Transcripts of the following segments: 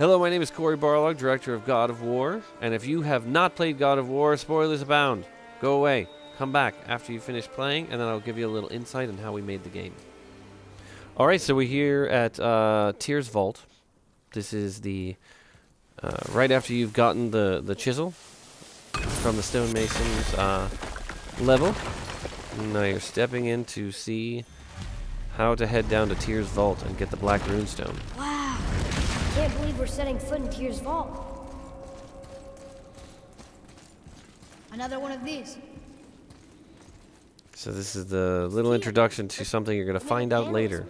Hello, my name is Cory Barlog, director of God of War, and if you have not played God of War, spoilers abound. Go away. Come back after you finish playing, and then I'll give you a little insight on how we made the game. Alright, so we're here at Tyr's Vault. This is the right after you've gotten the chisel from the stonemason's level. Now you're stepping in to see how to head down to Tyr's Vault and get the black runestone. Wow, I can't believe we're setting foot in Tyr's Vault. Another one of these. So this is the little introduction to something you're going to find out later.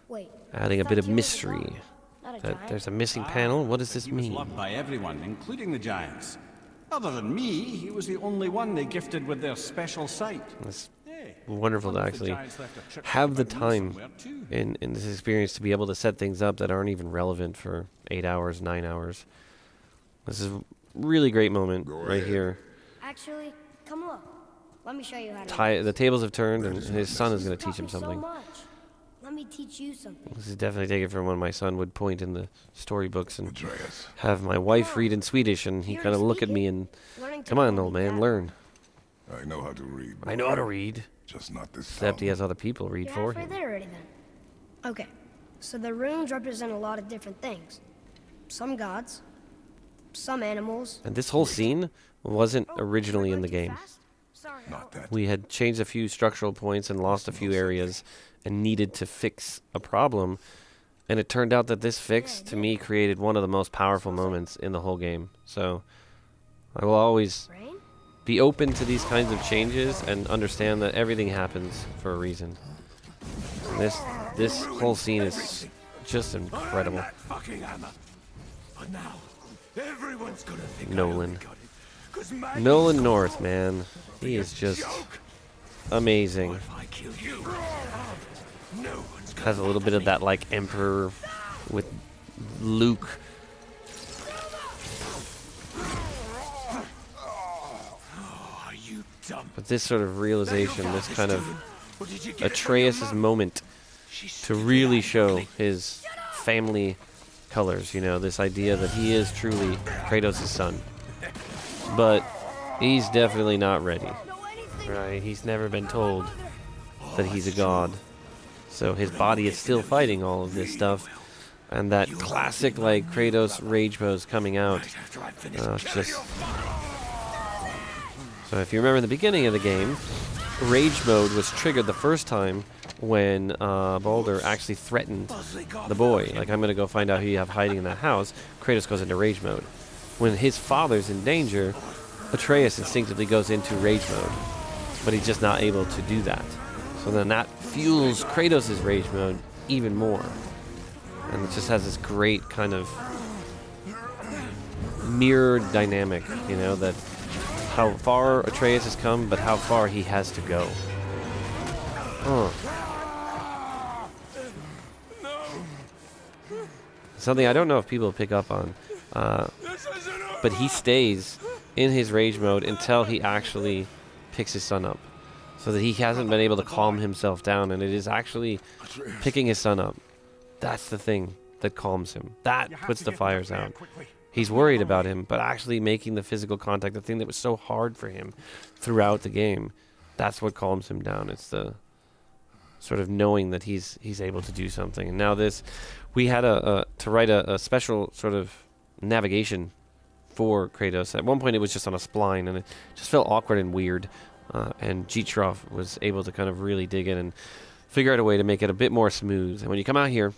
Wait, Adding a bit of mystery. That there's a missing panel? What does this mean? He was loved by everyone, including the giants. Other than me, he was the only one they gifted with their special sight. It's wonderful to actually have the time in this experience to be able to set things up that aren't even relevant for 8 hours, 9 hours. This is a really great moment right here. Actually, come look. Let me show you how to The tables have turned, and his son is going to teach him something. So much. Let me teach you something. This is definitely taken from when my son would point in the storybooks and have my wife read in Swedish, and he kind of look at me and, come on, old man, learn. I know how to read. I know how to read. Just not this Except he has other people read for him. There already then. Okay, so the runes represent a lot of different things. Some gods, some animals. And this whole scene wasn't originally in the game. Not that. We had changed a few structural points and lost a few areas and needed to fix a problem. And it turned out that this fix, to me, created one of the most powerful moments in the whole game. So I will always be open to these kinds of changes and understand that everything happens for a reason. And this whole scene is just incredible. Nolan North, man. He is just amazing. Has a little bit of that, like, Emperor with Luke. But this sort of realization, this kind of Atreus' moment to really show his family colors, you know, this idea that he is truly Kratos' son. But he's definitely not ready, right? He's never been told that he's a god. So his body is still fighting all of this stuff. And that classic, like, Kratos Rage pose coming out. Just... So if you remember in the beginning of the game, Rage mode was triggered the first time when Baldur actually threatened the boy. Like, I'm going to go find out who you have hiding in that house. Kratos goes into Rage mode. When his father's in danger, Atreus instinctively goes into Rage mode. But he's just not able to do that. So then that fuels Kratos' Rage mode even more. And it just has this great kind of mirrored dynamic, you know, that how far Atreus has come, but how far he has to go. Something I don't know if people pick up on, but he stays in his rage mode until he actually picks his son up, so that he hasn't been able to calm himself down, and it is actually picking his son up. That's the thing that calms him. That puts the fires out. He's worried about him, but actually making the physical contact, the thing that was so hard for him throughout the game, that's what calms him down. It's the sort of knowing that he's able to do something. And now this, we had to write a special sort of navigation for Kratos. At one point it was just on a spline, and it just felt awkward and weird. And G-Troff was able to kind of really dig in and figure out a way to make it a bit more smooth. And when you come out here,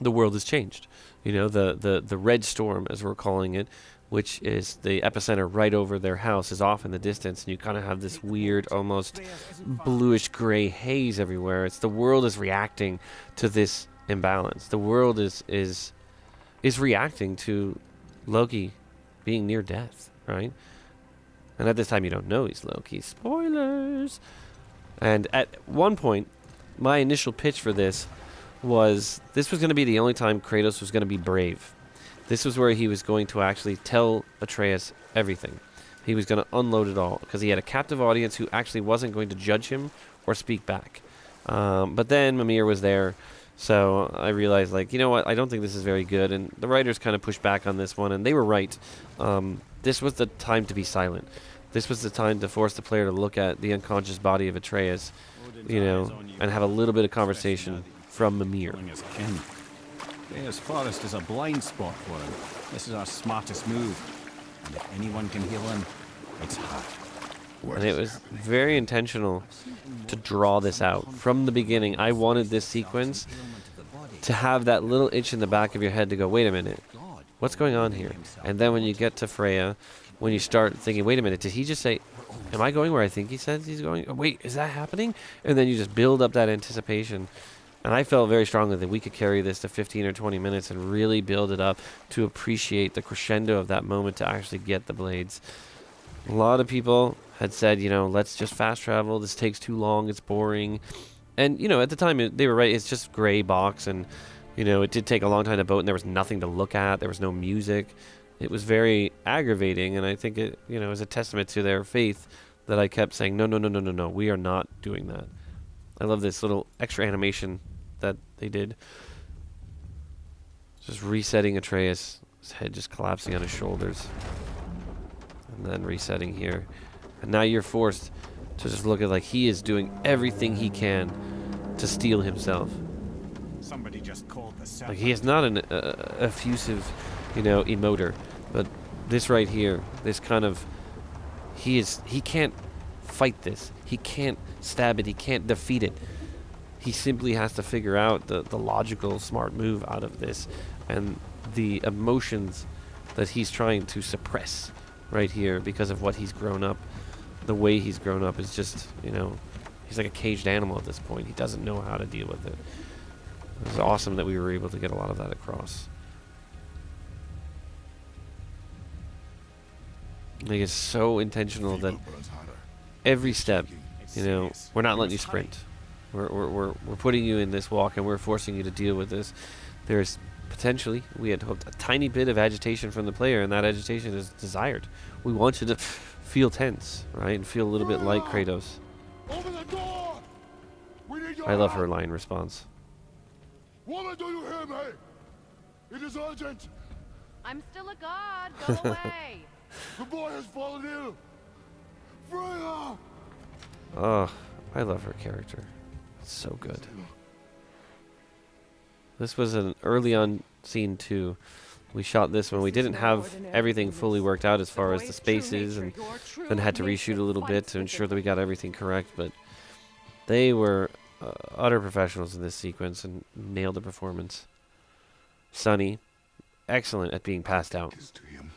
the world has changed. You know, the red storm, as we're calling it, which is the epicenter right over their house, is off in the distance, and you kind of have this weird, almost bluish gray haze everywhere. It's the world is reacting to this imbalance. The world is reacting to Loki being near death, right? And at this time, you don't know he's Loki. Spoilers. And at one point, my initial pitch for this was going to be the only time Kratos was going to be brave. This was where he was going to actually tell Atreus everything. He was going to unload it all, because he had a captive audience who actually wasn't going to judge him or speak back. But then Mimir was there, So I realized, like, you know what, I don't think this is very good, and the writers kind of pushed back on this one, and they were right. This was the time to be silent. This was the time to force the player to look at the unconscious body of Atreus, you know, and have a little bit of conversation from Mimir. Freya's forest is a blind spot for him. This is our smartest move. And if anyone can heal him, it's her. And it was very intentional to draw this out. From the beginning, I wanted this sequence to have that little itch in the back of your head to go, wait a minute, what's going on here? And then when you get to Freya, when you start thinking, wait a minute, did he just say, am I going where I think he says he's going? Oh, wait, is that happening? And then you just build up that anticipation. And I felt very strongly that we could carry this to 15 or 20 minutes and really build it up to appreciate the crescendo of that moment to actually get the blades. A lot of people had said, you know, let's just fast travel. This takes too long. It's boring. And, you know, at the time, they were right. It's just gray box. And, you know, it did take a long time to boat, and there was nothing to look at. There was no music. It was very aggravating. And I think it, you know, is a testament to their faith that I kept saying, no, no, no, no, no, no. We are not doing that. I love this little extra animation that they did. Just resetting Atreus, his head just collapsing on his shoulders. And then resetting here. And now you're forced to just look at like he is doing everything he can to steel himself. Somebody just called the like he is not an effusive, you know, emoter, but this right here, this kind of, he can't fight this. He can't stab it. He can't defeat it. He simply has to figure out the logical, smart move out of this, and the emotions that he's trying to suppress right here because of what he's grown up. The way he's grown up is just, you know, he's like a caged animal at this point. He doesn't know how to deal with it. It was awesome that we were able to get a lot of that across. Like, it's so intentional that every step, you know, we're not letting you sprint. We're putting you in this walk, and we're forcing you to deal with this. There's potentially, we had hoped, a tiny bit of agitation from the player, and that agitation is desired. We want you to feel tense, right, and feel a little bit like Kratos. Open the door! We need your I love help! her line response. Woman, do you hear me? It is urgent. I'm still a god. Go away. The boy has fallen ill. Freya! Oh, I love her character. It's so good. This was an early on scene too. We shot this when we didn't have everything fully worked out as far as the spaces, and then had to reshoot a little bit to ensure that we got everything correct, but they were utter professionals in this sequence and nailed the performance. Sunny, excellent at being passed out. To him.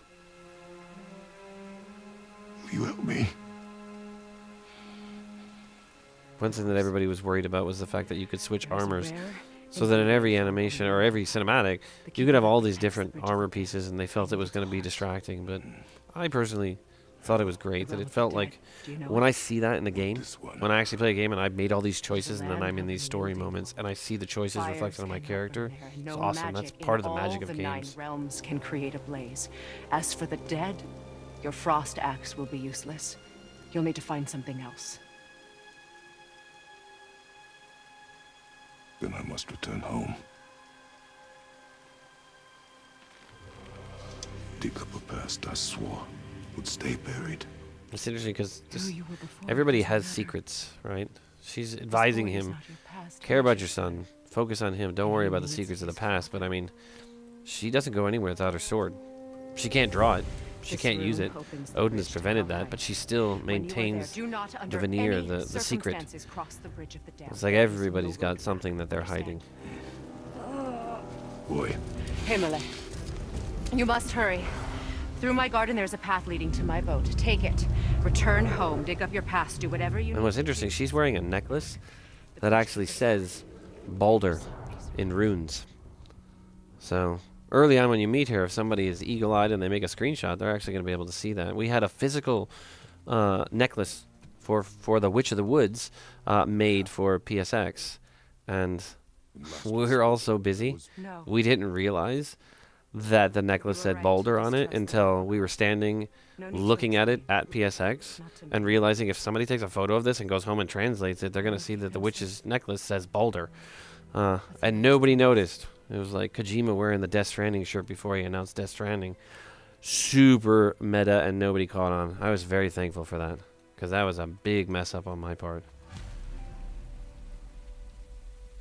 Will you help me? One thing that everybody was worried about was the fact that you could switch armors, so that in every animation or every cinematic, you could have all these different armor pieces, and they felt it was going to be distracting. But I personally thought it was great, that it felt like when I see that in the game, when I actually play a game and I've made all these choices and then I'm in these story moments and I see the choices reflected on my character, it's awesome. That's part of the magic of games. 9 realms can create a blaze. As for the dead, your frost axe will be useless. You'll need to find something else. Then I must return home. Dig up a past I swore would stay buried. It's interesting because everybody has secrets, right? She's advising him, care about your son, focus on him, don't worry about the secrets of the past. But I mean, she doesn't go anywhere without her sword. She can't draw it. She can't use it. Odin has prevented that, but she still maintains the veneer, the secret. It's like everybody's got something that they're hiding. Boy. Himalay, you must hurry. Through my garden, there's a path leading to my boat. Take it. Return home. Dig up your past. Do whatever you. And what's interesting, she's wearing a necklace that actually says Balder in runes. So early on when you meet her, if somebody is eagle-eyed and they make a screenshot, they're actually going to be able to see that. We had a physical necklace for the Witch of the Woods made for PSX, and we're all so busy, we didn't realize that the necklace said Balder on it until we were standing looking at it at PSX and realizing if somebody takes a photo of this and goes home and translates it, they're going to see that the witch's necklace says Balder. And nobody noticed. It was like Kojima wearing the Death Stranding shirt before he announced Death Stranding. Super meta, and nobody caught on. I was very thankful for that, because that was a big mess up on my part.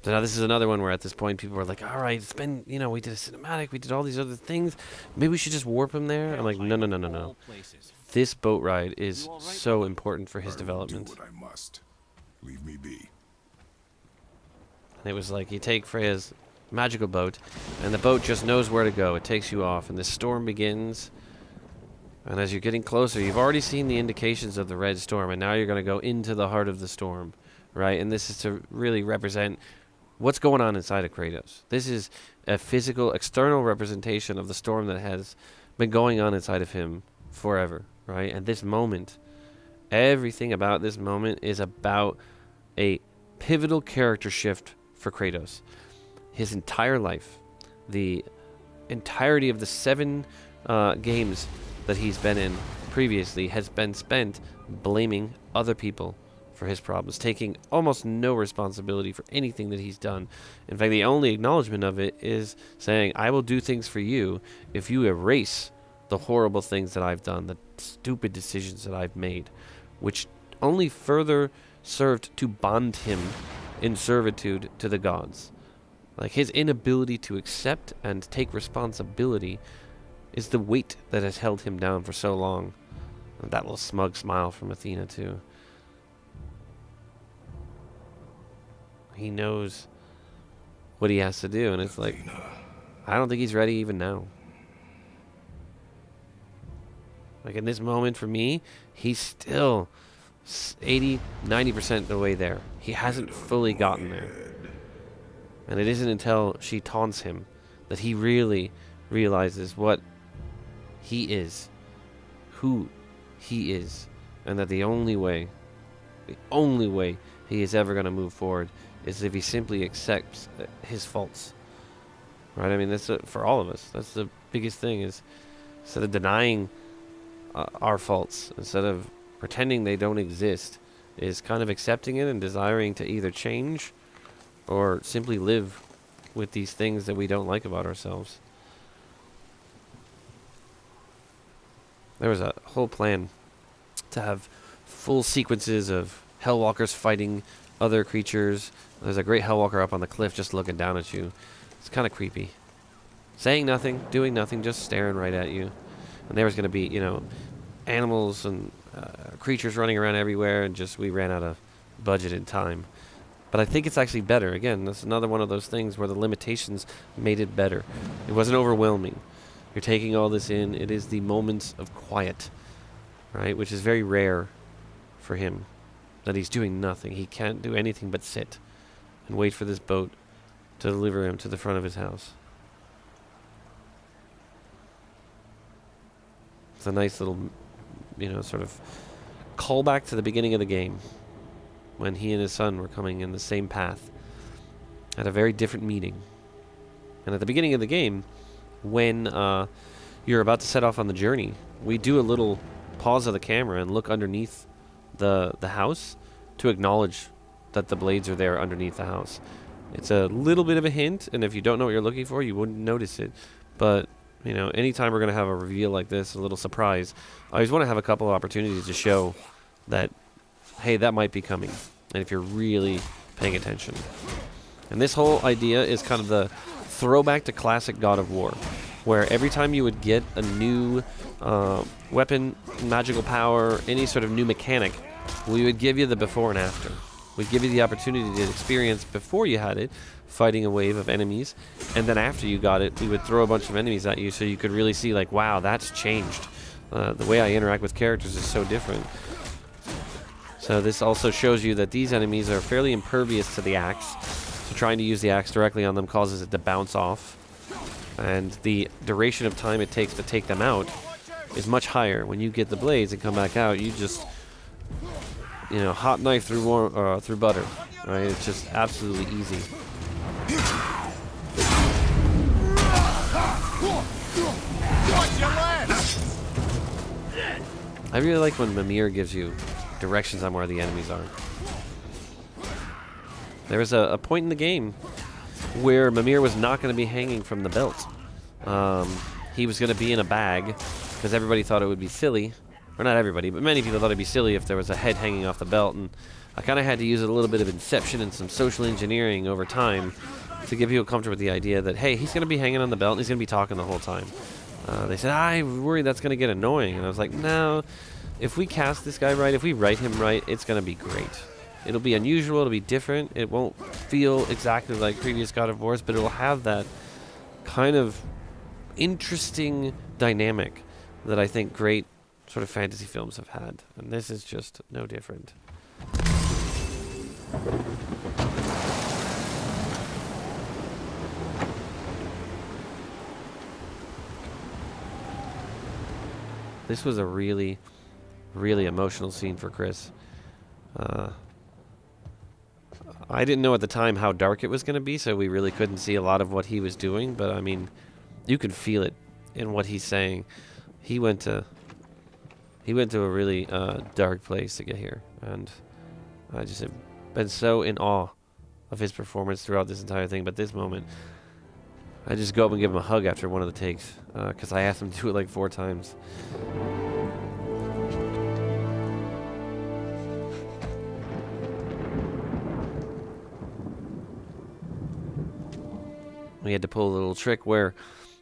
So now this is another one where at this point people were like, all right, it's been, you know, we did a cinematic, we did all these other things. Maybe we should just warp him there? I'm like, no. This boat ride is so important for his development. Do what I must. Leave me be. And it was like, you take Freya's magical boat, and the boat just knows where to go. It takes you off, and the storm begins. And as you're getting closer, you've already seen the indications of the red storm, and now you're going to go into the heart of the storm, right? And this is to really represent what's going on inside of Kratos. This is a physical, external representation of the storm that has been going on inside of him forever, right? And this moment, everything about this moment is about a pivotal character shift for Kratos. His entire life, the entirety of the 7 games that he's been in previously has been spent blaming other people for his problems, taking almost no responsibility for anything that he's done. In fact, the only acknowledgement of it is saying, I will do things for you if you erase the horrible things that I've done, the stupid decisions that I've made, which only further served to bond him in servitude to the gods. Like, his inability to accept and take responsibility is the weight that has held him down for so long. And that little smug smile from Athena, too. He knows what he has to do, and it's like, I don't think he's ready even now. Like, in this moment for me, he's still 80, 90% the way there. He hasn't fully gotten there. And it isn't until she taunts him that he really realizes what he is, who he is, and that the only way he is ever going to move forward is if he simply accepts his faults. Right? I mean, that's for all of us. That's the biggest thing, is instead of denying our faults, instead of pretending they don't exist, is kind of accepting it and desiring to either change or simply live with these things that we don't like about ourselves. There was a whole plan to have full sequences of Hellwalkers fighting other creatures. There's a great Hellwalker up on the cliff just looking down at you. It's kind of creepy. Saying nothing, doing nothing, just staring right at you. And there was going to be, you know, animals and creatures running around everywhere, and just we ran out of budget and time. But I think it's actually better. Again, that's another one of those things where the limitations made it better. It wasn't overwhelming. You're taking all this in. It is the moments of quiet, right? Which is very rare for him. That he's doing nothing. He can't do anything but sit and wait for this boat to deliver him to the front of his house. It's a nice little, you know, sort of callback to the beginning of the game, when he and his son were coming in the same path at a very different meeting. And at the beginning of the game, when you're about to set off on the journey, we do a little pause of the camera and look underneath the house to acknowledge that the blades are there underneath the house. It's a little bit of a hint, and if you don't know what you're looking for, you wouldn't notice it. But, you know, anytime we're going to have a reveal like this, a little surprise, I always want to have a couple of opportunities to show that, hey, that might be coming, and if you're really paying attention. And this whole idea is kind of the throwback to classic God of War, where every time you would get a new weapon, magical power, any sort of new mechanic, we would give you the before and after. We'd give you the opportunity to experience before you had it, fighting a wave of enemies, and then after you got it, we would throw a bunch of enemies at you so you could really see, like, wow, that's changed. The way I interact with characters is so different. So this also shows you that these enemies are fairly impervious to the axe, so trying to use the axe directly on them causes it to bounce off, and the duration of time it takes to take them out is much higher. When you get the blades and come back out, you just, you know, hot knife through through butter, right? It's just absolutely easy. I really like when Mimir gives you directions on where the enemies are. There was a point in the game where Mimir was not going to be hanging from the belt. He was going to be in a bag because everybody thought it would be silly. Or not everybody, but many people thought it'd be silly if there was a head hanging off the belt. And I kind of had to use a little bit of inception and some social engineering over time to get people comfortable with the idea that, hey, he's going to be hanging on the belt and he's going to be talking the whole time. They said, I worry that's going to get annoying. And I was like, no, if we cast this guy right, if we write him right, it's going to be great. It'll be unusual, it'll be different. It won't feel exactly like previous God of Wars, but it'll have that kind of interesting dynamic that I think great sort of fantasy films have had. And this is just no different. This was a really, really emotional scene for Chris. I didn't know at the time how dark it was going to be, so we really couldn't see a lot of what he was doing. But I mean, you can feel it in what he's saying. He went to a really dark place to get here, and I just have been so in awe of his performance throughout this entire thing. But this moment, I just go up and give him a hug after one of the takes, because I asked him to do it like 4 times. We had to pull a little trick where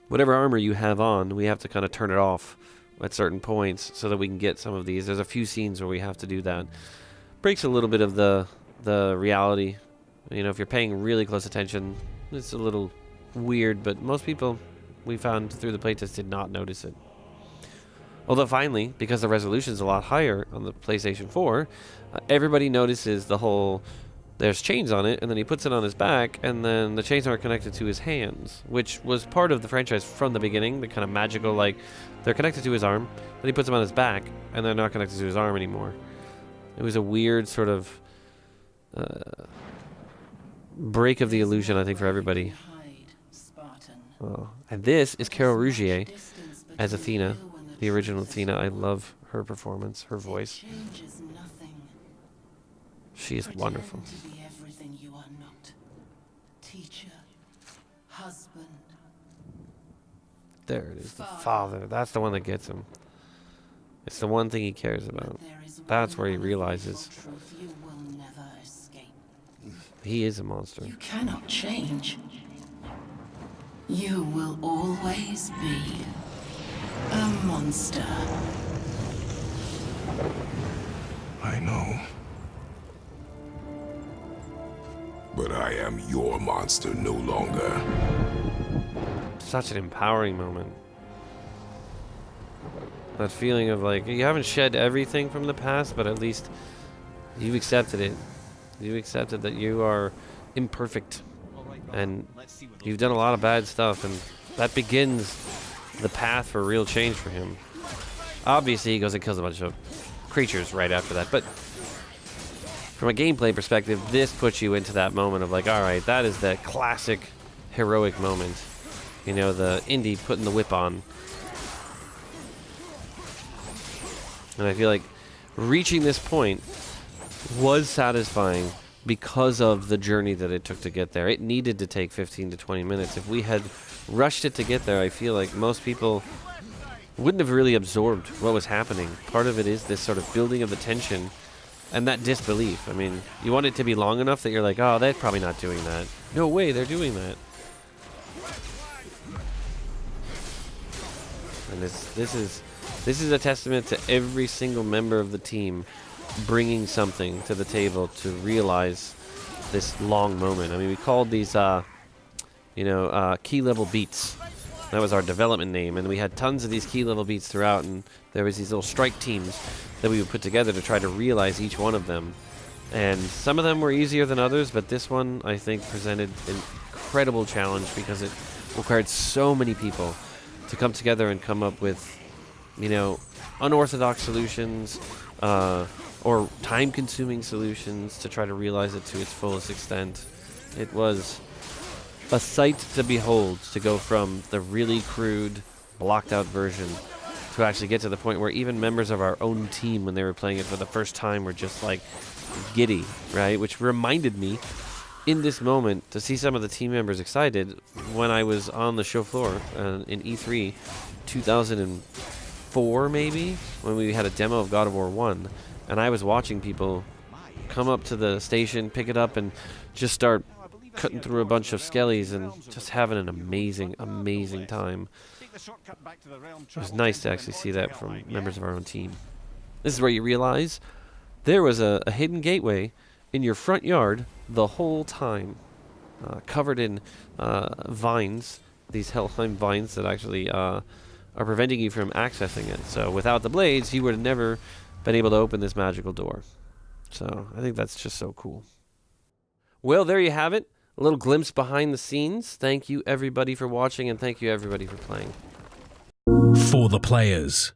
whatever armor you have on, we have to kind of turn it off at certain points so that we can get some of these. There's a few scenes where we have to do that. Breaks a little bit of the reality. You know, if you're paying really close attention, it's a little weird, but most people we found through the playtest did not notice it. Although finally, because the resolution's a lot higher on the PlayStation 4, everybody notices the whole... There's chains on it, and then he puts it on his back, and then the chains aren't connected to his hands, which was part of the franchise from the beginning, the kind of magical, like, they're connected to his arm, then he puts them on his back, and they're not connected to his arm anymore. It was a weird sort of break of the illusion, I think, for everybody. Oh. And this is Cory Barlog as Athena, the original Athena. I love her performance, her voice. She is wonderful. To be everything you are not. Teacher, husband. There it is, the father. That's the one that gets him. It's the one thing he cares about. That's where he realizes You will never escape. he is a monster. You cannot change. You will always be a monster. I know. But I am your monster no longer. Such an empowering moment. That feeling of like, you haven't shed everything from the past, but at least you've accepted it. You've accepted that you are imperfect. And you've done a lot of bad stuff, and that begins the path for real change for him. Obviously, he goes and kills a bunch of creatures right after that, but from a gameplay perspective, this puts you into that moment of like, all right, that is that classic heroic moment. You know, the indie putting the whip on. And I feel like reaching this point was satisfying because of the journey that it took to get there. It needed to take 15 to 20 minutes. If we had rushed it to get there, I feel like most people wouldn't have really absorbed what was happening. Part of it is this sort of building of the tension and that disbelief. I mean, you want it to be long enough that you're like, oh, they're probably not doing that. No way, they're doing that. And this is a testament to every single member of the team bringing something to the table to realize this long moment. I mean, we called these, key level beats. That was our development name, and we had tons of these key level beats throughout, and there was these little strike teams that we would put together to try to realize each one of them. And some of them were easier than others, but this one, I think, presented an incredible challenge because it required so many people to come together and come up with, unorthodox solutions, or time-consuming solutions to try to realize it to its fullest extent. It was a sight to behold, to go from the really crude, blocked-out version to actually get to the point where even members of our own team, when they were playing it for the first time, were just like giddy, right? Which reminded me in this moment, to see some of the team members excited when I was on the show floor in E3 2004, maybe, when we had a demo of God of War 1, and I was watching people come up to the station, pick it up, and just start cutting through a bunch of skellies and just having an amazing, amazing time. It was nice to actually see that from members of our own team. This is where you realize there was a hidden gateway in your front yard the whole time, covered in vines, these Helheim vines that actually are preventing you from accessing it. So without the blades, you would have never been able to open this magical door. So I think that's just so cool. Well, there you have it. A little glimpse behind the scenes. Thank you everybody for watching, and thank you everybody for playing. For the players.